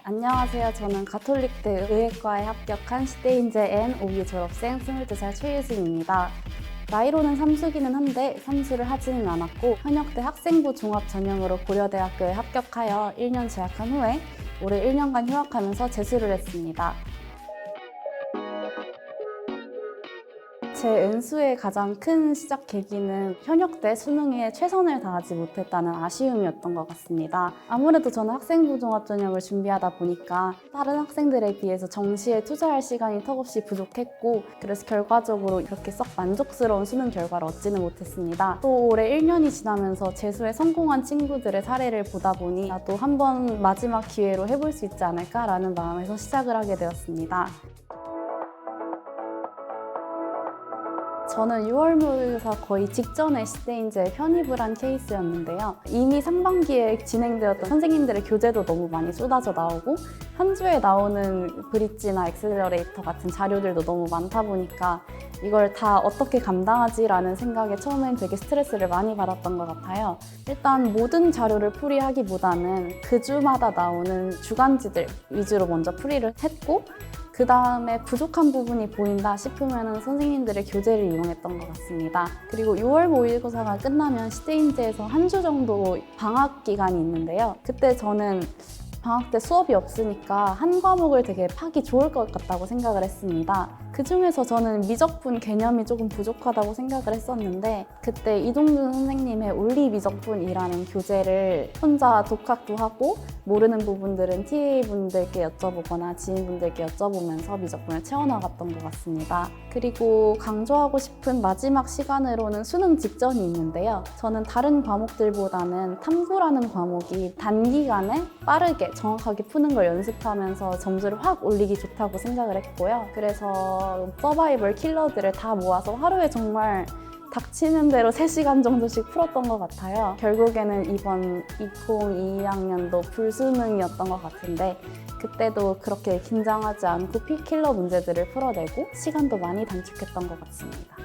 안녕하세요. 저는 가톨릭대 의예과에 합격한 시대인재 N5기 졸업생 22살 최유진입니다. 나이로는 삼수기는 한데 삼수를 하지는 않았고 현역대 학생부 종합 전형으로 고려대학교에 합격하여 1년 재학한 후에 올해 1년간 휴학하면서 재수를 했습니다. 제 N수의 가장 큰 시작 계기는 현역 때 수능에 최선을 다하지 못했다는 아쉬움이었던 것 같습니다. 아무래도 저는 학생부 종합 전형을 준비하다 보니까 다른 학생들에 비해서 정시에 투자할 시간이 턱없이 부족했고 그래서 결과적으로 그렇게 썩 만족스러운 수능 결과를 얻지는 못했습니다. 또 올해 1년이 지나면서 재수에 성공한 친구들의 사례를 보다 보니 나도 한번 마지막 기회로 해볼 수 있지 않을까라는 마음에서 시작을 하게 되었습니다. 저는 6월 모의고사 거의 직전에 시대인재에 편입을 한 케이스였는데요. 이미 상반기에 진행되었던 선생님들의 교재도 너무 많이 쏟아져 나오고 한 주에 나오는 브릿지나 엑셀러레이터 같은 자료들도 너무 많다 보니까 이걸 다 어떻게 감당하지라는 생각에 처음엔 되게 스트레스를 많이 받았던 것 같아요. 일단 모든 자료를 풀이하기보다는 그 주마다 나오는 주간지들 위주로 먼저 풀이를 했고 그 다음에 부족한 부분이 보인다 싶으면 선생님들의 교재를 이용했던 것 같습니다. 그리고 6월 모의고사가 끝나면 시대인재에서 한 주 정도 방학 기간이 있는데요. 그때 저는 방학 때 수업이 없으니까 한 과목을 되게 파기 좋을 것 같다고 생각을 했습니다. 그 중에서 저는 미적분 개념이 조금 부족하다고 생각을 했었는데 그때 이동준 선생님의 올리 미적분이라는 교재를 혼자 독학도 하고 모르는 부분들은 TA분들께 여쭤보거나 지인분들께 여쭤보면서 미적분을 채워나갔던 것 같습니다. 그리고 강조하고 싶은 마지막 시간으로는 수능 직전이 있는데요. 저는 다른 과목들보다는 탐구라는 과목이 단기간에 빠르게 정확하게 푸는 걸 연습하면서 점수를 확 올리기 좋다고 생각을 했고요. 그래서 서바이벌 킬러들을 다 모아서 하루에 정말 닥치는 대로 3시간 정도씩 풀었던 것 같아요. 결국에는 이번 2022학년도 불수능이었던 것 같은데 그때도 그렇게 긴장하지 않고 필킬러 문제들을 풀어내고 시간도 많이 단축했던 것 같습니다.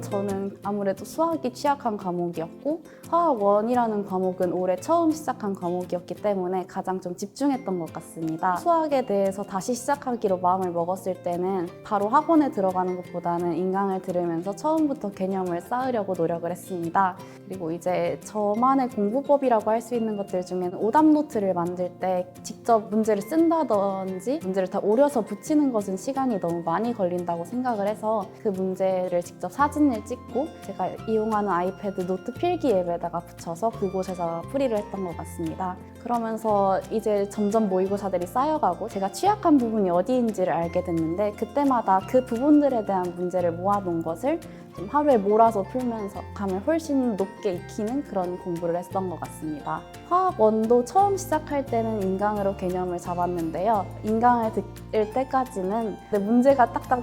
저는 아무래도 수학이 취약한 과목이었고 화학 1이라는 과목은 올해 처음 시작한 과목이었기 때문에 가장 좀 집중했던 것 같습니다. 수학에 대해서 다시 시작하기로 마음을 먹었을 때는 바로 학원에 들어가는 것보다는 인강을 들으면서 처음부터 개념을 쌓으려고 노력을 했습니다. 그리고 이제 저만의 공부법이라고 할 수 있는 것들 중에는 오답 노트를 만들 때 직접 문제를 쓴다든지 문제를 다 오려서 붙이는 것은 시간이 너무 많이 걸린다고 생각을 해서 그 문제를 직접 사진을 찍고 제가 이용하는 아이패드 노트 필기 앱에다가 붙여서 그곳에서 풀이를 했던 것 같습니다. 그러면서 이제 점점 모의고사들이 쌓여가고 제가 취약한 부분이 어디인지를 알게 됐는데 그때마다 그 부분들에 대한 문제를 모아놓은 것을 좀 하루에 몰아서 풀면서 감을 훨씬 높게 익히는 그런 공부를 했던 것 같습니다. 화학 1도 처음 시작할 때는 인강으로 개념을 잡았는데요. 인강을 들을 때까지는 문제가 딱딱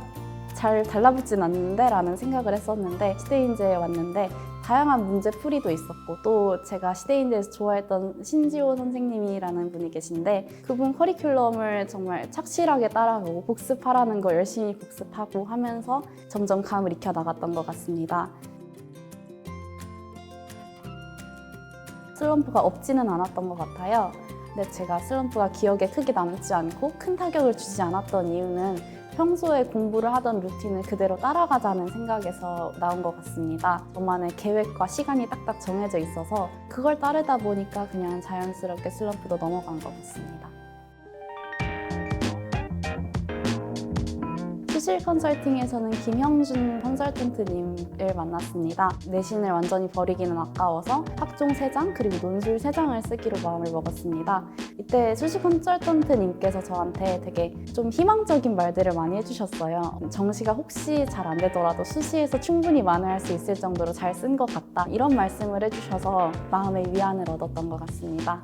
잘 달라붙진 않는데 라는 생각을 했었는데 시대인재에 왔는데 다양한 문제 풀이도 있었고 또 제가 시대인재에서 좋아했던 신지호 선생님이라는 분이 계신데 그분 커리큘럼을 정말 착실하게 따라가고 복습하라는 거 열심히 복습하고 하면서 점점 감을 익혀 나갔던 것 같습니다. 슬럼프가 없지는 않았던 것 같아요. 근데 제가 슬럼프가 기억에 크게 남지 않고 큰 타격을 주지 않았던 이유는 평소에 공부를 하던 루틴을 그대로 따라가자는 생각에서 나온 것 같습니다. 저만의 계획과 시간이 딱딱 정해져 있어서 그걸 따르다 보니까 그냥 자연스럽게 슬럼프도 넘어간 것 같습니다. 수실 컨설팅에서는 김형준 컨설턴트님을 만났습니다. 내신을 완전히 버리기는 아까워서 학종 3장 그리고 논술 3장을 쓰기로 마음을 먹었습니다. 이때 수시 컨설턴트님께서 저한테 되게 좀 희망적인 말들을 많이 해주셨어요. 정시가 혹시 잘 안 되더라도 수시에서 충분히 만회할 수 있을 정도로 잘 쓴 것 같다 이런 말씀을 해주셔서 마음의 위안을 얻었던 것 같습니다.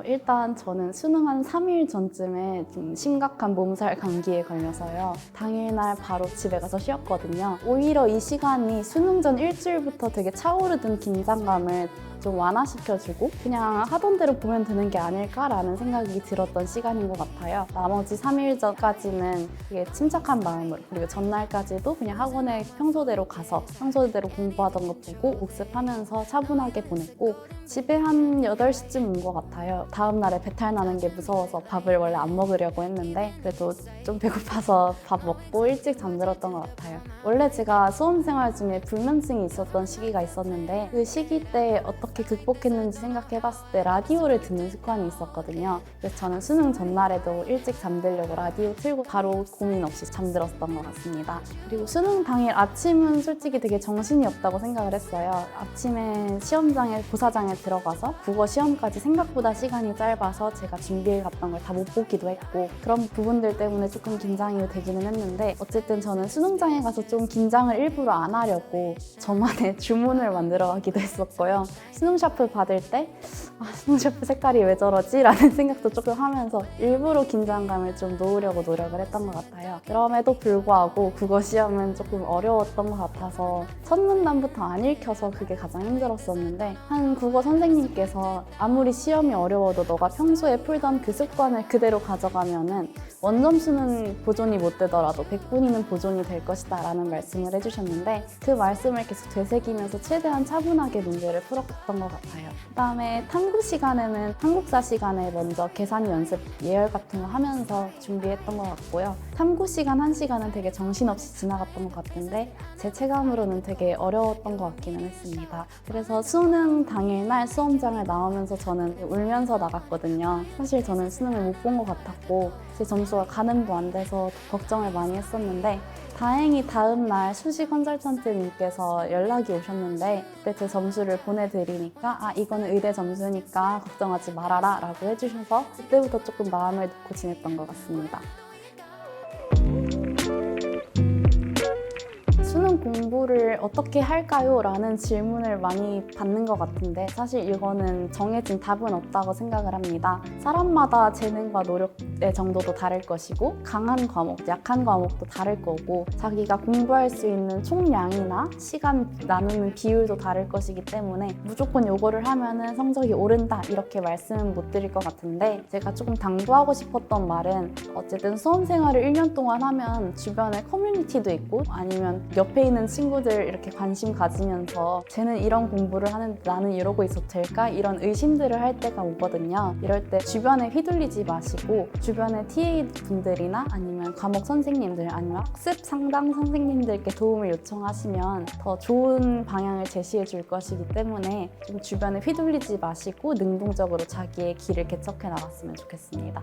일단 저는 수능 한 3일 전쯤에 좀 심각한 몸살 감기에 걸려서요. 당일날 바로 집에 가서 쉬었거든요. 오히려 이 시간이 수능 전 일주일부터 되게 차오르던 긴장감을 좀 완화시켜주고 그냥 하던 대로 보면 되는 게 아닐까라는 생각이 들었던 시간인 것 같아요. 나머지 3일 전까지는 되게 침착한 마음으로, 그리고 전날까지도 그냥 학원에 평소대로 가서 평소대로 공부하던 거 보고 복습하면서 차분하게 보냈고, 집에 한 8시쯤 온 것 같아요. 다음 날에 배탈 나는 게 무서워서 밥을 원래 안 먹으려고 했는데 그래도 좀 배고파서 밥 먹고 일찍 잠들었던 것 같아요. 원래 제가 수험생활 중에 불면증이 있었던 시기가 있었는데 그 시기 때 어떻게 극복했는지 생각해봤을 때 라디오를 듣는 습관이 있었거든요. 그래서 저는 수능 전날에도 일찍 잠들려고 라디오 틀고 바로 고민 없이 잠들었던 것 같습니다. 그리고 수능 당일 아침은 솔직히 되게 정신이 없다고 생각을 했어요. 아침에 시험장에 고사장에 들어가서 국어 시험까지 생각보다 시간이 짧아서 제가 준비해 갔던 걸 다 못 보기도 했고, 그런 부분들 때문에 조금 긴장이 되기는 했는데 어쨌든 저는 수능장에 가서 좀 긴장을 일부러 안 하려고 저만의 주문을 만들어 가기도 했었고요. 수능 샤프 받을 때 수능 샤프 색깔이 왜 저러지? 라는 생각도 조금 하면서 일부러 긴장감을 좀 놓으려고 노력을 했던 것 같아요. 그럼에도 불구하고 국어 시험은 조금 어려웠던 것 같아서 첫 문단부터 안 읽혀서 그게 가장 힘들었었는데, 한 국어 선생님께서 아무리 시험이 어려워도 너가 평소에 풀던 그 습관을 그대로 가져가면은 원점수는 보존이 못 되더라도 100분위는 보존이 될 것이다 라는 말씀을 해주셨는데, 그 말씀을 계속 되새기면서 최대한 차분하게 문제를 풀었던 것 같아요. 그다음에 탐구 시간에는 한국사 시간에 먼저 계산 연습 예열 같은 거 하면서 준비했던 것 같고요. 탐구 시간 1시간은 되게 정신없이 지나갔던 것 같은데 제 체감으로는 되게 어려웠던 것 같기는 했습니다. 그래서 수능 당일날 수험장을 나오면서 저는 울면서 나갔거든요. 사실 저는 수능을 못 본 것 같았고 제 점수가 가늠도 안 돼서 걱정을 많이 했었는데, 다행히 다음날 수시 컨설턴트님께서 연락이 오셨는데 그때 제 점수를 보내드리니까 이거는 의대 점수니까 걱정하지 말아라 라고 해주셔서 그때부터 조금 마음을 놓고 지냈던 것 같습니다. 수능 공부를 어떻게 할까요? 라는 질문을 많이 받는 것 같은데 사실 이거는 정해진 답은 없다고 생각을 합니다. 사람마다 재능과 노력의 정도도 다를 것이고 강한 과목, 약한 과목도 다를 거고 자기가 공부할 수 있는 총량이나 시간 나누는 비율도 다를 것이기 때문에 무조건 요거를 하면은 성적이 오른다 이렇게 말씀은 못 드릴 것 같은데, 제가 조금 당부하고 싶었던 말은 어쨌든 수험 생활을 1년 동안 하면 주변에 커뮤니티도 있고 아니면 옆에 있는 친구들 이렇게 관심 가지면서 쟤는 이런 공부를 하는데 나는 이러고 있어도 될까? 이런 의심들을 할 때가 오거든요. 이럴 때 주변에 휘둘리지 마시고 주변에 TA 분들이나 아니면 과목 선생님들 아니면 학습 상담 선생님들께 도움을 요청하시면 더 좋은 방향을 제시해 줄 것이기 때문에 좀 주변에 휘둘리지 마시고 능동적으로 자기의 길을 개척해 나갔으면 좋겠습니다.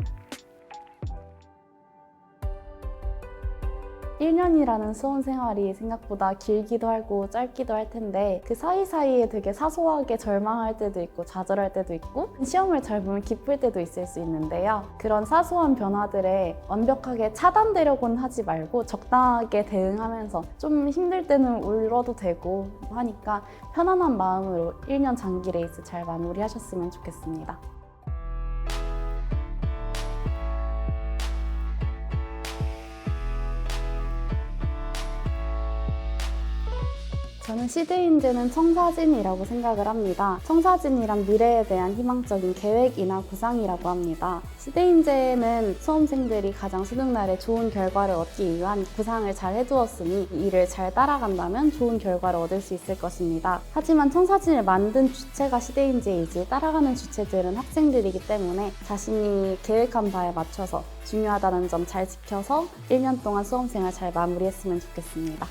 1년이라는 수험 생활이 생각보다 길기도 하고 짧기도 할 텐데 그 사이사이에 되게 사소하게 절망할 때도 있고 좌절할 때도 있고 시험을 잘 보면 기쁠 때도 있을 수 있는데요. 그런 사소한 변화들에 완벽하게 차단되려고는 하지 말고 적당하게 대응하면서 좀 힘들 때는 울어도 되고 하니까 편안한 마음으로 1년 장기 레이스 잘 마무리하셨으면 좋겠습니다. 저는 시대인재는 청사진이라고 생각을 합니다. 청사진이란 미래에 대한 희망적인 계획이나 구상이라고 합니다. 시대인재는 수험생들이 가장 수능날에 좋은 결과를 얻기 위한 구상을 잘 해두었으니 이를 잘 따라간다면 좋은 결과를 얻을 수 있을 것입니다. 하지만 청사진을 만든 주체가 시대인재이지 따라가는 주체들은 학생들이기 때문에 자신이 계획한 바에 맞춰서 중요하다는 점 잘 지켜서 1년 동안 수험생활 잘 마무리했으면 좋겠습니다.